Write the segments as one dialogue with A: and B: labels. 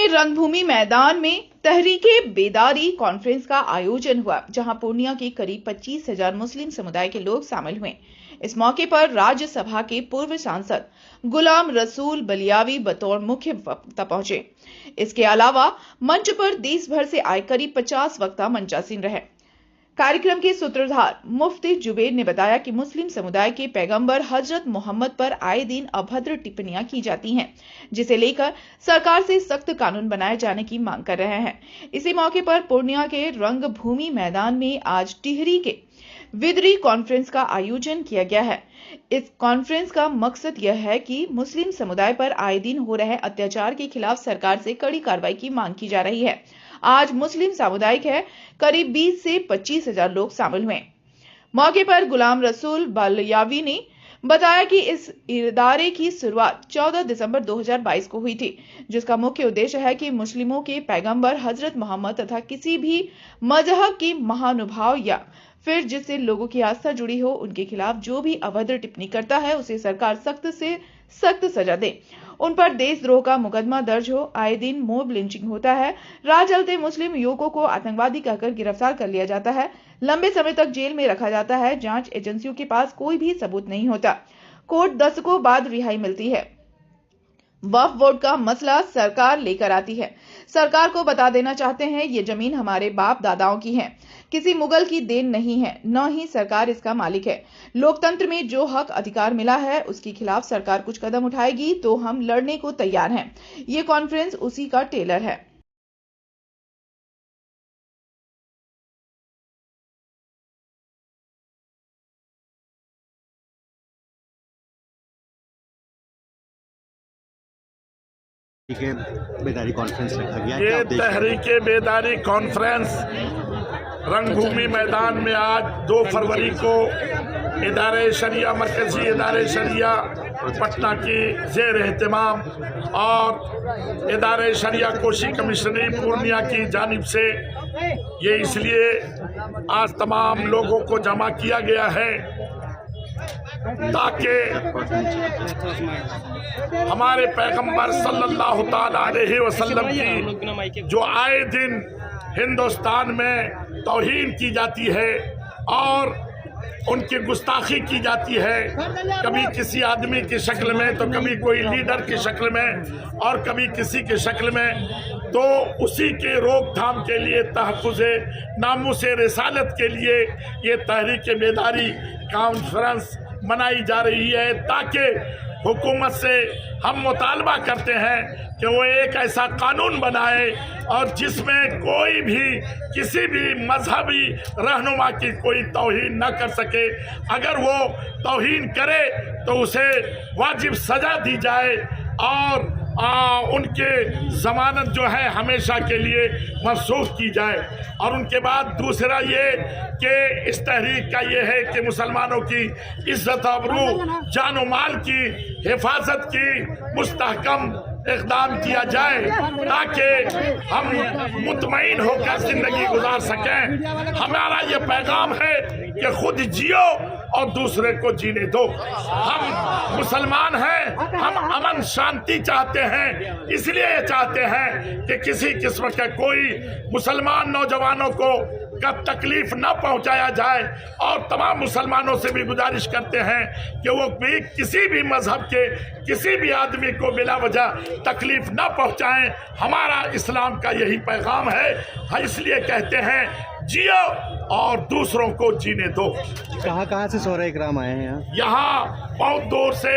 A: में रंगभूमि मैदान में तहरीके बेदारी कॉन्फ्रेंस का आयोजन हुआ, जहां पूर्णिया के करीब 25,000 मुस्लिम समुदाय के लोग शामिल हुए। इस मौके पर राज्यसभा के पूर्व सांसद गुलाम रसूल बलियावी बतौर मुख्य वक्ता पहुंचे। इसके अलावा मंच पर देश भर से आए करीब 50 वक्ता मंचासीन रहे। कार्यक्रम के सूत्रधार मुफ्ती जुबैर ने बताया कि मुस्लिम समुदाय के पैगंबर हजरत मोहम्मद पर आए दिन अभद्र टिप्पणियां की जाती हैं, जिसे लेकर सरकार से सख्त कानून बनाए जाने की मांग कर रहे हैं। इसी मौके पर पूर्णिया के रंगभूमि मैदान में आज टिहरी के विदरी कॉन्फ्रेंस का आयोजन किया गया है। इस कॉन्फ्रेंस का मकसद यह है कि मुस्लिम समुदाय पर आए दिन हो रहे अत्याचार के खिलाफ सरकार से कड़ी कार्रवाई की मांग की जा रही है। आज मुस्लिम सामुदायिक है, करीब 20 से 25,000 लोग शामिल हुए। मौके पर गुलाम रसूल बलियावी ने बताया कि इस इदारे की शुरुआत 14 दिसंबर 2022 को हुई थी, जिसका मुख्य उद्देश्य है कि मुस्लिमों के पैगंबर हजरत मोहम्मद तथा किसी भी मजहब के महानुभाव या फिर जिससे लोगों की आस्था जुड़ी हो, उनके खिलाफ जो भी अभद्र टिप्पणी करता है उसे सरकार सख्त से सख्त सजा दे। उन पर देशद्रोह का मुकदमा दर्ज हो। आए दिन मॉब लिंचिंग होता है। राह चलते मुस्लिम युवकों को आतंकवादी कहकर गिरफ्तार कर लिया जाता है, लंबे समय तक जेल में रखा जाता है। जांच एजेंसियों के पास कोई भी सबूत नहीं होता। कोर्ट दशकों बाद रिहाई मिलती है। वक्फ बोर्ड का मसला सरकार लेकर आती है। सरकार को बता देना चाहते हैं ये जमीन हमारे बाप दादाओं की है, किसी मुगल की देन नहीं है, न ही सरकार इसका मालिक है। लोकतंत्र में जो हक अधिकार मिला है उसके खिलाफ सरकार कुछ कदम उठाएगी तो हम लड़ने को तैयार हैं। ये कॉन्फ्रेंस उसी का टेलर है।
B: बेदारी कॉन्फ्रेंस रखा गया।
C: ये तहरीके बेदारी कॉन्फ्रेंस रंगभूमि मैदान में आज 2 फरवरी को इदारे शरिया मरकजी इदारे शरिया पटना की ज़ेर एहतमाम और इदारे शरिया कोशी कमिश्नरी पूर्णिया की जानिब से ये इसलिए आज तमाम लोगों को जमा किया गया है ताकि हमारे पैगंबर सल्लल्लाहु अलैहि वसल्लम की जो आए दिन हिंदुस्तान में तौहीन की जाती है और उनकी गुस्ताखी की जाती है, कभी किसी आदमी की शक्ल में तो कभी कोई लीडर की शक्ल में और कभी किसी की शक्ल में, तो उसी के रोकथाम के लिए तहफ़्फ़ुज़े नामूसे रिसालत के लिए ये तहरीक बेदारी कॉन्फ्रेंस मनाई जा रही है, ताकि हुकूमत से हम मुतालबा करते हैं कि वो एक ऐसा कानून बनाए और जिसमें कोई भी किसी भी मजहबी रहनुमा की कोई तौहीन न कर सके। अगर वो तौहीन करे तो उसे वाजिब सज़ा दी जाए और उनके ज़मानत जो है हमेशा के लिए मनसूख की जाए। और उनके बाद दूसरा ये कि इस तहरीक का ये है कि मुसलमानों की इज्जत आबरू जान और माल की हिफाजत की मुस्तहकम इक़दाम किया जाए ताकि हम मुतमईन होकर ज़िंदगी गुजार सकें। हमारा ये पैगाम है कि खुद जियो और दूसरे को जीने दो। हम मुसलमान हैं, हम अमन शांति चाहते हैं, इसलिए चाहते हैं कि किसी किस्म के कोई मुसलमान नौजवानों को कब तकलीफ न पहुंचाया जाए। और तमाम मुसलमानों से भी गुजारिश करते हैं कि वो भी किसी भी मजहब के किसी भी आदमी को बिला वजह तकलीफ न पहुंचाएं। हमारा इस्लाम का यही पैगाम है। इसलिए कहते हैं जियो और दूसरों को जीने दो।
B: कहाँ से शोरा इकराम आए हैं
C: यहाँ बहुत दूर से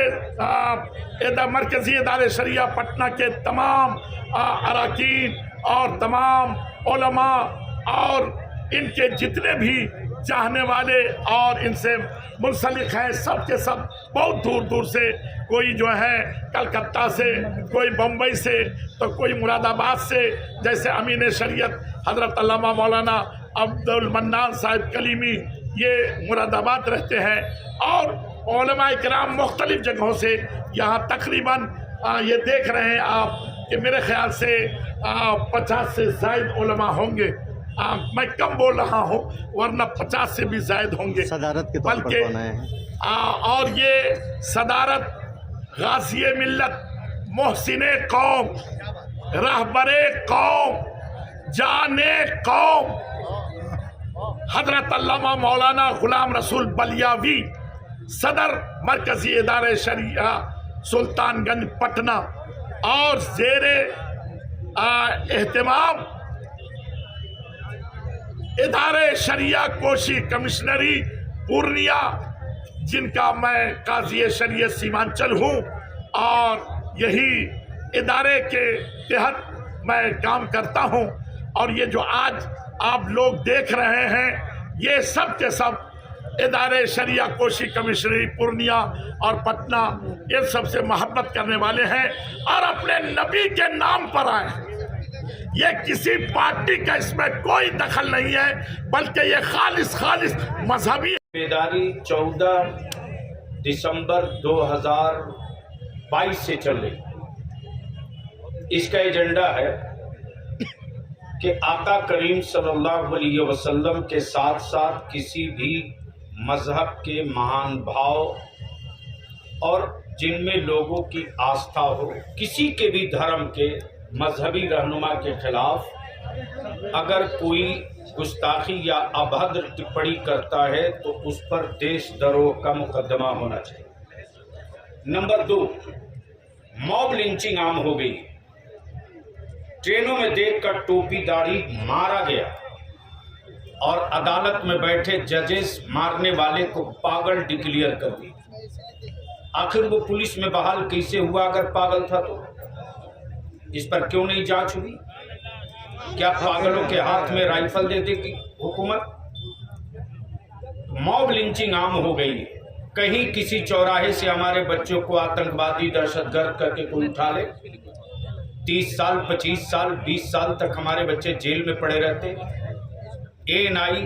C: मरकजी इदारे शरिया पटना के तमाम अरकान और तमाम उलमा और इनके जितने भी चाहने वाले और इनसे मुंसलिक हैं, सब के सब बहुत दूर दूर से, कोई जो है कलकत्ता से, कोई बम्बई से, तो कोई मुरादाबाद से, जैसे अमीन शरीयत हज़रत अल्लामा मौलाना अब्दुल मन्नान साहिब कलीमी ये मुरादाबाद रहते हैं। और उलमा इकराम मुख्तलिफ जगहों से यहाँ तकरीबन ये देख रहे हैं आप कि मेरे ख्याल से 50 से ज़ायद उलमा होंगे। मैं कम बोल रहा हूँ वरना 50 से भी ज़ायद होंगे।
B: सदारत के तौर पर कौन है?
C: और ये सदारत गाज़ी मिल्लत मोहसिन कौम रहबरे कौम, जाने कौम हजरत अल्लामा मौलाना गुलाम रसूल बलियावी, सदर मरकजी इदारे शरिया सुल्तानगंज पटना और जेरे एहतमाम इदारे शरिया कोशी कमिश्नरी पूर्णिया, जिनका मैं काजी शरीयत सीमांचल हूँ और यही इदारे के तहत मैं काम करता हूँ। और ये जो आज आप लोग देख रहे हैं, ये सब के सब इदारे शरिया कोशी कमिश्नरी पूर्णिया और पटना, ये सबसे मोहब्बत करने वाले हैं और अपने नबी के नाम पर आए हैं। ये किसी पार्टी का इसमें कोई दखल नहीं है, बल्कि ये खालिस मजहबी
D: बेदारी 14 दिसंबर 2022 से चल रही। इसका एजेंडा है कि आका करीम सल्लल्लाहु अलैहि वसल्लम के साथ साथ किसी भी मजहब के महान भाव और जिनमें लोगों की आस्था हो, किसी के भी धर्म के मजहबी रहनुमा के खिलाफ अगर कोई गुस्ताखी या अभद्र टिप्पणी करता है तो उस पर देशद्रोह का मुकदमा होना चाहिए। नंबर 2, मॉब लिंचिंग आम हो गई। ट्रेनों में देखकर टोपी दाढ़ी मारा गया और अदालत में बैठे जजेस मारने वाले को पागल डिक्लेयर कर दी। आखिर वो पुलिस में बहाल कैसे हुआ अगर पागल था तो? इस पर क्यों नहीं जांच हुई? क्या पागलों के हाथ में राइफल दे देगी हुकूमत? मॉब लिंचिंग आम हो गई। कहीं किसी चौराहे से हमारे बच्चों को आतंकवादी दहशतगर्द करके कोई उठा ले, 30 साल 25 साल 20 साल तक हमारे बच्चे जेल में पड़े रहते। ANI